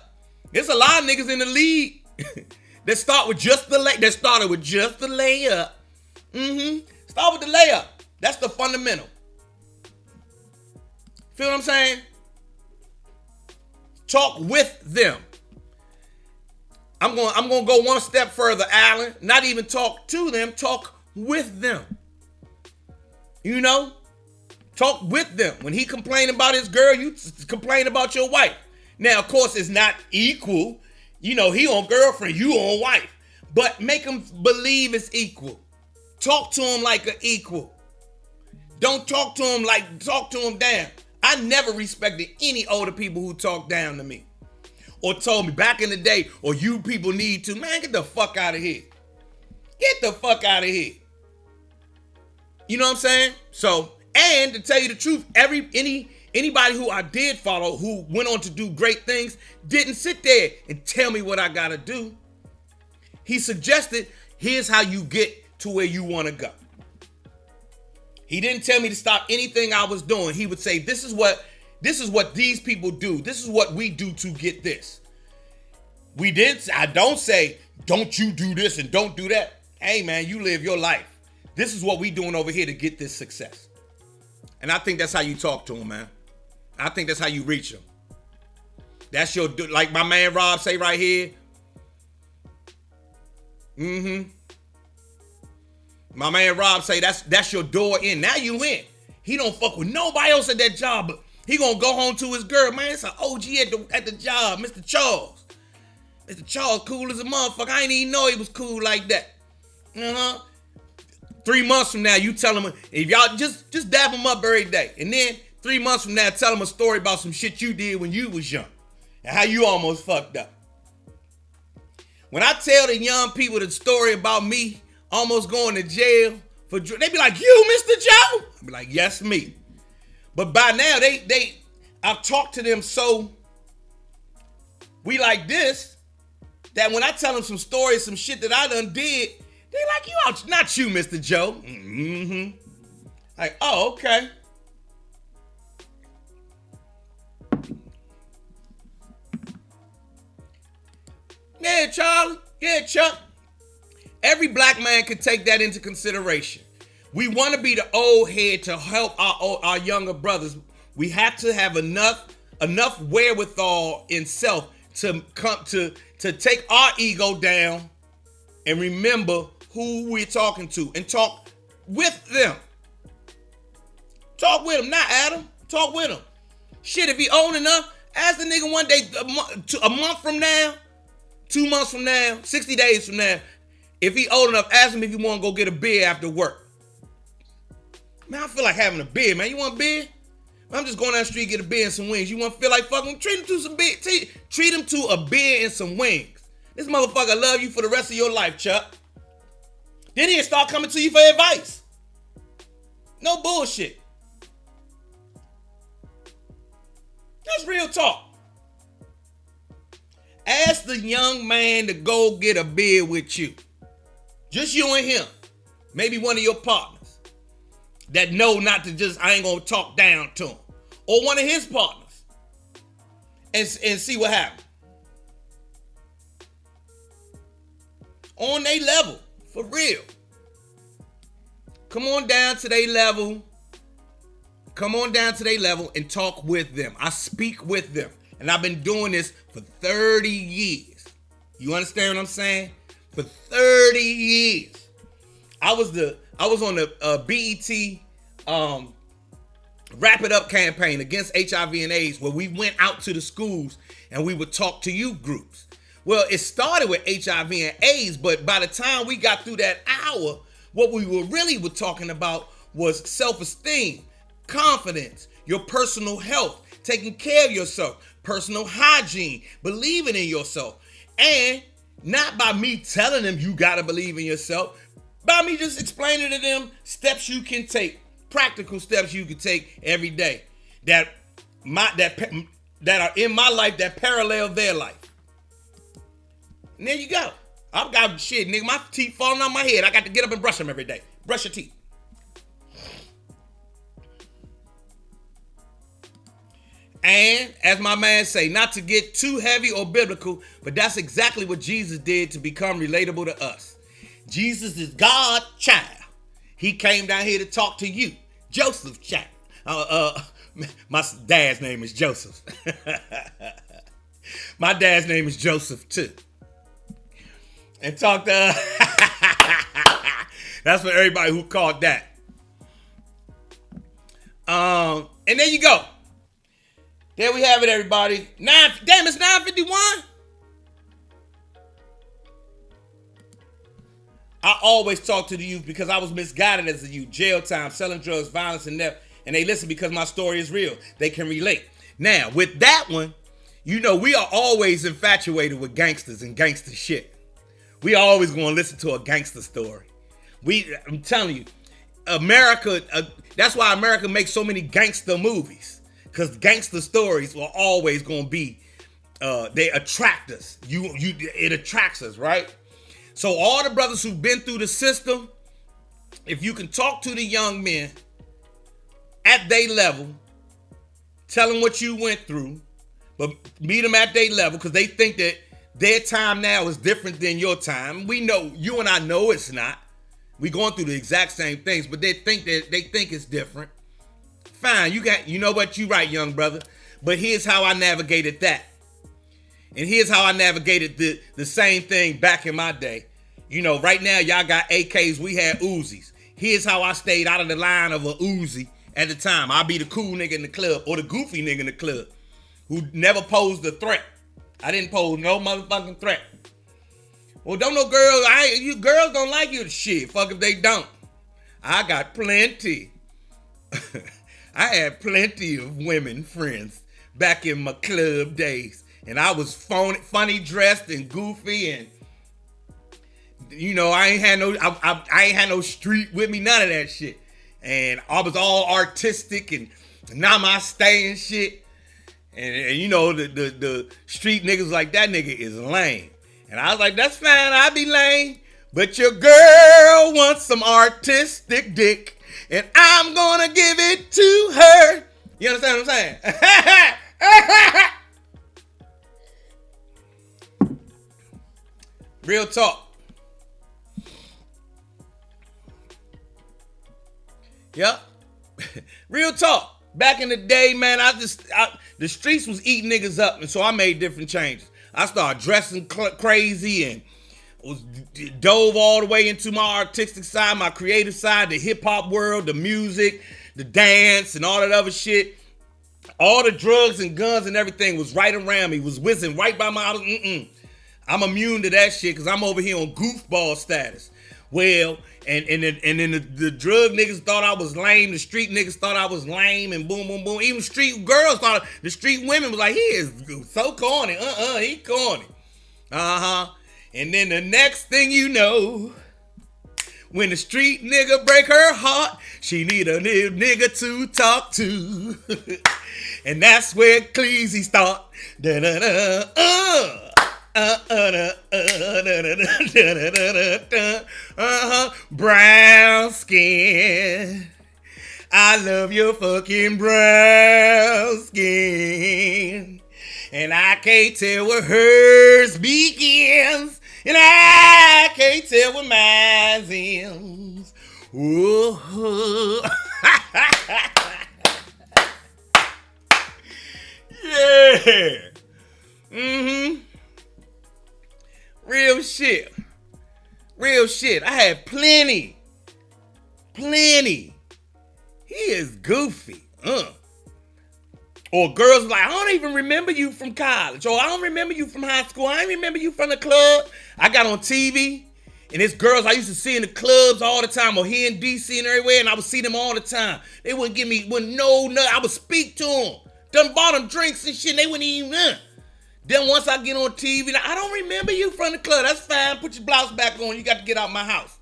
There's a lot of niggas in the league that started with just the layup. Start with the layup. That's the fundamental. Feel what I'm saying? Talk with them. I'm going to go one step further, Alan. Not even talk to them, talk with them. You know, talk with them. When he complained about his girl, you complain about your wife. Now, of course, it's not equal. You know, he on girlfriend, you on wife. But make him believe it's equal. Talk to him like an equal. Don't talk to him down. I never respected any older people who talked down to me. Or told me back in the day, or you people need to. Man, get the fuck out of here. Get the fuck out of here. You know what I'm saying? So, and to tell you the truth, anybody who I did follow who went on to do great things didn't sit there and tell me what I gotta do. He suggested, here's how you get to where you want to go. He didn't tell me to stop anything I was doing. He would say, this is what these people do. This is what we do to get this. I don't say, don't you do this and don't do that. Hey man, you live your life. This is what we doing over here to get this success. And I think that's how you talk to him, man. I think that's how you reach him. That's your, like my man Rob say right here. My man Rob say that's your door in. Now you in. He don't fuck with nobody else at that job, but he gonna go home to his girl. Man, it's an OG at the job, Mr. Charles. Mr. Charles cool as a motherfucker. I ain't even know he was cool like that. 3 months from now, you tell him, if y'all just dab him up every day. And then 3 months from now, tell him a story about some shit you did when you was young. And how you almost fucked up. When I tell the young people the story about me almost going to jail for drugs, they be like, you, Mr. Joe? I be like, yes, me. But by now, I've talked to them so we like this, that when I tell them some stories, some shit that I done did, they like, you out, not you, Mr. Joe. Like, oh, okay. Yeah, Charlie. Yeah, Chuck. Every black man can take that into consideration. We want to be the old head to help our younger brothers. We have to have enough wherewithal in self to come to take our ego down and remember who we're talking to and talk with them. Talk with them, not at them. Talk with them. Shit, if he old enough, ask the nigga one day, a month from now, 2 months from now, 60 days from now, if he old enough, ask him if you want to go get a beer after work. Man, I feel like having a beer, man. You want a beer? I'm just going down the street, get a beer and some wings. You want to feel like fucking? Treat him to some beer. Treat him to a beer and some wings. This motherfucker love you for the rest of your life, Chuck. Then he'll start coming to you for advice. No bullshit. That's real talk. Ask the young man to go get a beer with you. Just you and him. Maybe one of your partners that know not to just, I ain't gonna talk down to him. Or one of his partners. And see what happens. On their level. For real. Come on down to their level. Come on down to their level and talk with them. I speak with them. And I've been doing this for 30 years. You understand what I'm saying? For 30 years. I was on the BET Wrap It Up campaign against HIV and AIDS, where we went out to the schools and we would talk to youth groups. Well, it started with HIV and AIDS, but by the time we got through that hour, what we were talking about was self-esteem, confidence, your personal health, taking care of yourself, personal hygiene, believing in yourself. And not by me telling them you gotta believe in yourself, by me just explaining to them steps you can take, practical steps you can take every day that are in my life that parallel their life. And there you go. I've got shit, nigga, my teeth falling on my head. I got to get up and brush them every day. Brush your teeth. And as my man say, not to get too heavy or biblical, but that's exactly what Jesus did to become relatable to us. Jesus is God's child. He came down here to talk to you. Joseph's child. My dad's name is Joseph. My dad's name is Joseph too. And talk to that's for everybody who caught that. And there you go. There we have it, everybody. It's 9:51. I always talk to the youth because I was misguided as a youth. Jail time, selling drugs, violence, and death. And they listen because my story is real. They can relate. Now, with that one, you know, we are always infatuated with gangsters and gangster shit. We are always going to listen to a gangster story. I'm telling you, America, that's why America makes so many gangster movies. Because gangster stories are always going to be, they attract us. It attracts us, right? So all the brothers who've been through the system, if you can talk to the young men at their level, tell them what you went through, but meet them at their level because they think that their time now is different than your time. We know, you and I know it's not. We going through the exact same things, but they think it's different. Fine, you know what, you right, young brother. But here's how I navigated that. And here's how I navigated the same thing back in my day. You know, right now, y'all got AKs, we had Uzis. Here's how I stayed out of the line of a Uzi at the time. I'll be the cool nigga in the club or the goofy nigga in the club who never posed a threat. I didn't pose no motherfucking threat. Well, don't no girls, you girls don't like you. Shit, fuck if they don't. I got plenty. I had plenty of women friends back in my club days. And I was funny dressed and goofy, and you know, I ain't had no street with me, none of that shit. And I was all artistic and namaste and shit. And you know, the street niggas like, that nigga is lame. And I was like, that's fine, I be lame, but your girl wants some artistic dick, and I'm gonna give it to her. You understand what I'm saying? Real talk. Yep. Real talk. Back in the day, man, the streets was eating niggas up, and so I made different changes. I started dressing crazy and dove all the way into my artistic side, my creative side, the hip hop world, the music, the dance, and all that other shit. All the drugs and guns and everything was right around me, was whizzing right by my. I'm immune to that shit because I'm over here on goofball status. Well, and then the drug niggas thought I was lame. The street niggas thought I was lame, and boom, boom, boom. Even street girls thought, the street women was like, he is so corny. He corny. And then the next thing you know, when the street nigga break her heart, she need a new nigga to talk to. And that's where Cleezy start. Brown skin. I love your fucking brown skin. And I can't tell where hers begins. And I can't tell where mine ends. Ooh. Yeah. Real shit. Real shit. I had plenty. He is goofy. Or girls like, I don't even remember you from college. Or I don't remember you from high school. I don't remember you from the club. I got on TV. And it's girls I used to see in the clubs all the time. Or here in DC and everywhere. And I would see them all the time. They wouldn't give me, I would speak to them. Done bought them drinks and shit. And they wouldn't even, Then once I get on TV, I don't remember you from the club. That's fine. Put your blouse back on. You got to get out my house.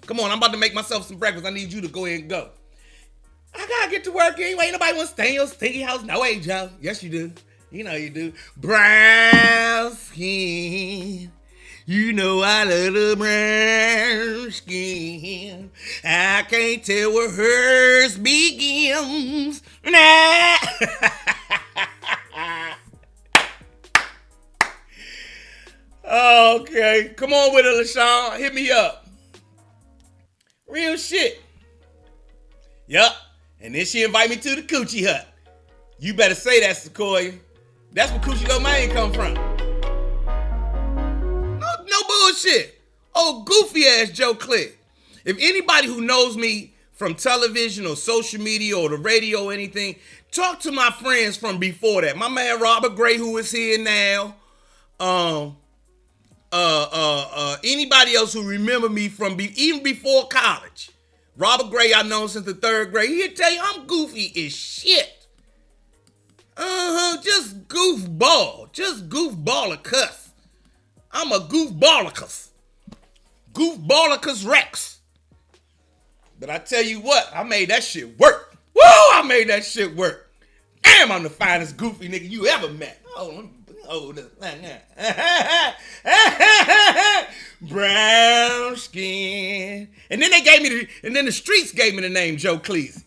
Come on, I'm about to make myself some breakfast. I need you to go ahead and go. I got to get to work anyway. Ain't nobody want to stay in your stinky house. No way, Joe. Yes, you do. You know you do. Brown skin. You know I love the brown skin. I can't tell where hers begins. Nah. Okay, come on with it, LaShawn. Hit me up. Real shit. Yup. And then she invite me to the Coochie Hut. You better say that, Sequoia. That's where Coochie Lo Main come from. No bullshit. Oh, goofy ass Joe Clair. If anybody who knows me from television or social media or the radio or anything, talk to my friends from before that. My man Robert Gray, who is here now. Anybody else who remember me from even before college. Robert Gray, I know since the 3rd grade. He'll tell you I'm goofy as shit. Just goofball. Just goofballicus. Cuss. I'm a goofballicus. Goofballicus Rex. But I tell you what, I made that shit work. Woo! I made that shit work. Damn, I'm the finest goofy nigga you ever met. Brown skin. And then the streets gave me the name Joe Cleezy.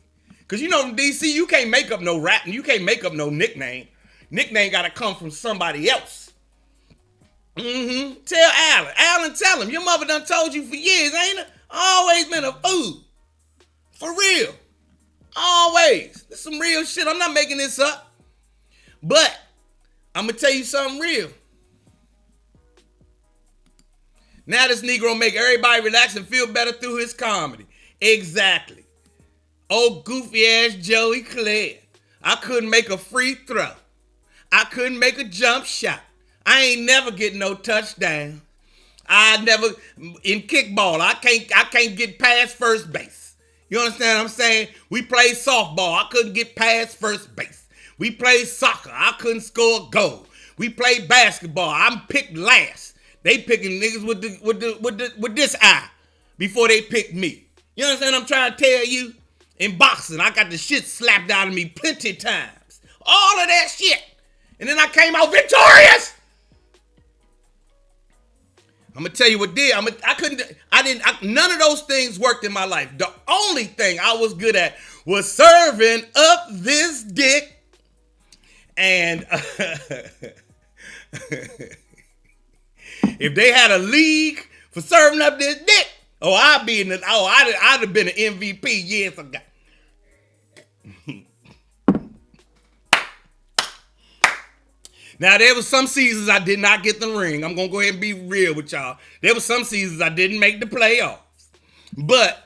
Cause you know in DC you can't make up no rap and you can't make up no nickname. Nickname gotta come from somebody else. Tell Alan, tell him. Your mother done told you for years, ain't it? Always been a fool. For real. Always. This some real shit. I'm not making this up. But I'm gonna tell you something real. Now this Negro make everybody relax and feel better through his comedy. Exactly. Old goofy ass Joey Clair. I couldn't make a free throw. I couldn't make a jump shot. I ain't never get no touchdown. In kickball, I can't get past first base. You understand what I'm saying? We played softball. I couldn't get past first base. We played soccer. I couldn't score a goal. We played basketball. I'm picked last. They picking niggas with this eye before they pick me. You understand what I'm trying to tell you? In boxing, I got the shit slapped out of me plenty times. All of that shit. And then I came out victorious. I'm gonna tell you what did. None of those things worked in my life. The only thing I was good at was serving up this dick. And if they had a league for serving up this dick, I'd have been an MVP years ago. Now, there was some seasons I did not get the ring. I'm going to go ahead and be real with y'all. There were some seasons I didn't make the playoffs. But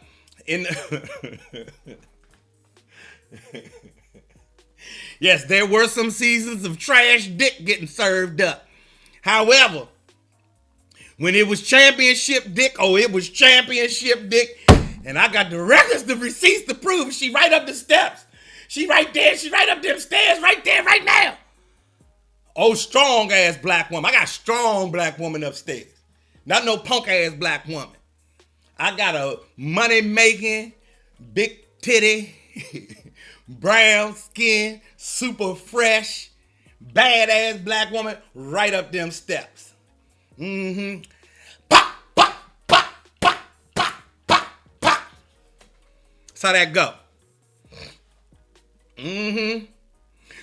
yes, there were some seasons of trash dick getting served up. However, when it was championship dick, it was championship dick. And I got the records, the receipts to prove it. She right up the steps. She right there. She right up them stairs right there, right now. Oh, strong ass black woman. I got strong black woman upstairs. Not no punk ass black woman. I got a money making, big titty, brown skin, super fresh, badass black woman right up them steps. Pop, pop, pop, pop, pop, pop, pop. That's how that go.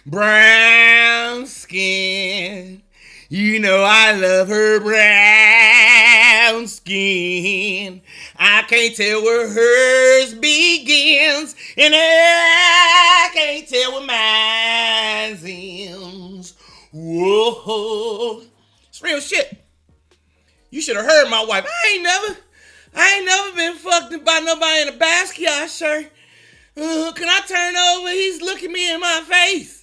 Brown skin. You know I love her brown skin. I can't tell where hers begins, and I can't tell where mine ends. Whoa. It's real shit. You should have heard my wife. I ain't never been fucked by nobody in a Basquiat shirt. Can I turn over? He's looking me in my face.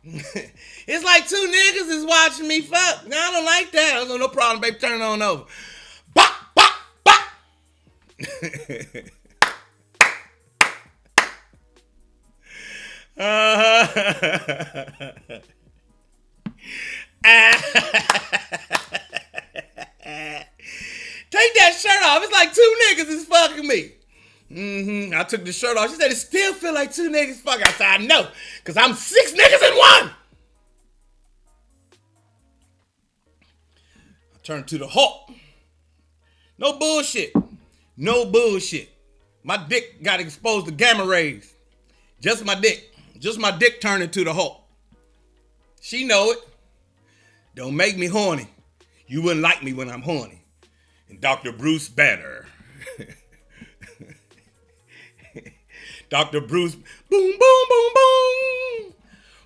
It's like two niggas is watching me fuck. Now I don't like that. No problem, baby. Turn it on over. Bop, bop, bop. Take that shirt off. It's like two niggas is fucking me. I took the shirt off. She said, it still feel like two niggas fucking. I said, I know, because I'm 6 niggas in one. I turned to the Hulk. No bullshit. No bullshit. My dick got exposed to gamma rays. Just my dick. Just my dick turned into the Hulk. She know it. Don't make me horny. You wouldn't like me when I'm horny. And Dr. Bruce Banner. Dr. Bruce, boom, boom, boom, boom.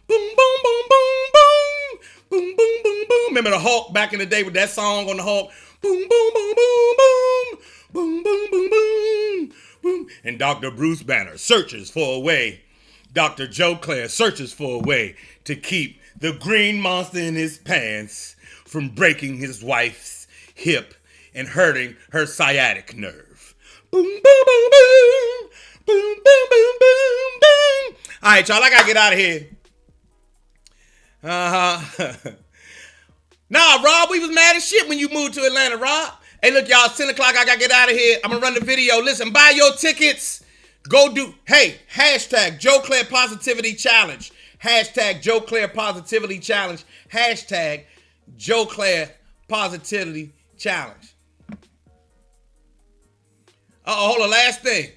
Boom, boom, boom, boom, boom. Boom, boom, boom, boom. Remember the Hulk back in the day with that song on the Hulk? Boom, boom, boom, boom, boom. Boom, boom, boom, boom. Boom, And Dr. Bruce Banner searches for a way. Dr. Joe Clair searches for a way to keep the green monster in his pants from breaking his wife's hip and hurting her sciatic nerve. Boom, boom, boom, boom. Boom, boom, boom, boom, boom. All right, y'all, I gotta get out of here. Nah, Rob, we was mad as shit when you moved to Atlanta, Rob. Hey, look, y'all, it's 10 o'clock. I gotta get out of here. I'm gonna run the video. Listen, buy your tickets. Go do, hey, hashtag Joe Clair Positivity Challenge. Hashtag Joe Clair Positivity Challenge. Hashtag Joe Clair Positivity Challenge. Hold on, last thing.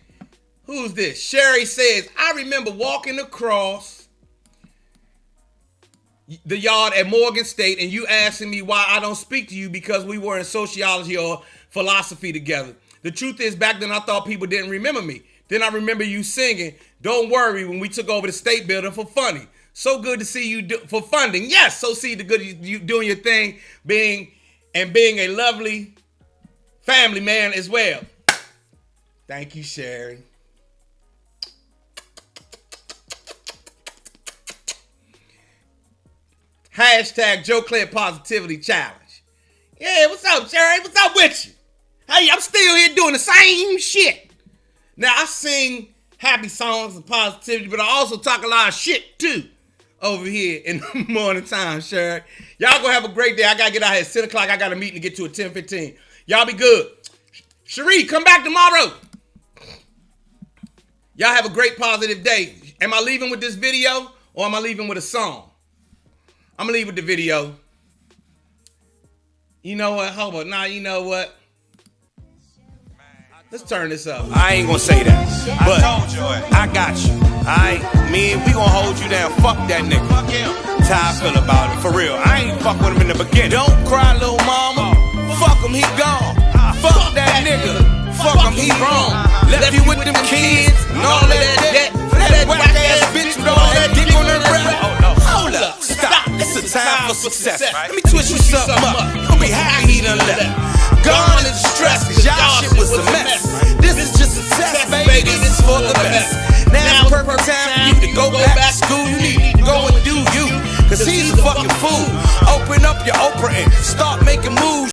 Who's this? Sherry says, I remember walking across the yard at Morgan State and you asking me why I don't speak to you because we were in sociology or philosophy together. The truth is, back then I thought people didn't remember me. Then I remember you singing, Don't Worry, when we took over the state building for funny. So good to see you for funding. Yes, so see the good you doing your thing, being a lovely family man as well. Thank you, Sherry. Hashtag Joe Clair Positivity Challenge. Yeah, what's up, Sherry? What's up with you? Hey, I'm still here doing the same shit. Now, I sing happy songs and positivity, but I also talk a lot of shit, too, over here in the morning time, Sherry. Y'all go have a great day. I got to get out here at 10 o'clock. I got a meeting to get to at 10:15. Y'all be good. Cherie, come back tomorrow. Y'all have a great positive day. Am I leaving with this video or am I leaving with a song? I'm going to leave with the video. You know what? Hold on. Nah, you know what? Let's turn this up. I ain't gonna say that, but I got you. Alright, man, we gonna hold you down. Fuck that nigga. Fuck him. That's how I feel about it, for real. I ain't fuck with him in the beginning. Don't cry, little mama. Fuck him, he gone. Fuck that nigga. Fuck him, he wrong. Left you with them kids and all that. For that whack ass bitch with all that dick on her breath. Hold up, stop. It's a time for success. Let me twist you something up. You'll be happy he done left. Gone is the stress, cause y'all shit was a mess. This is just a test, baby, this is for the best. Now it's perfect time for you to go back to school. You need to go and do you, cause he's a fucking fool. Open up your Oprah and start making moves.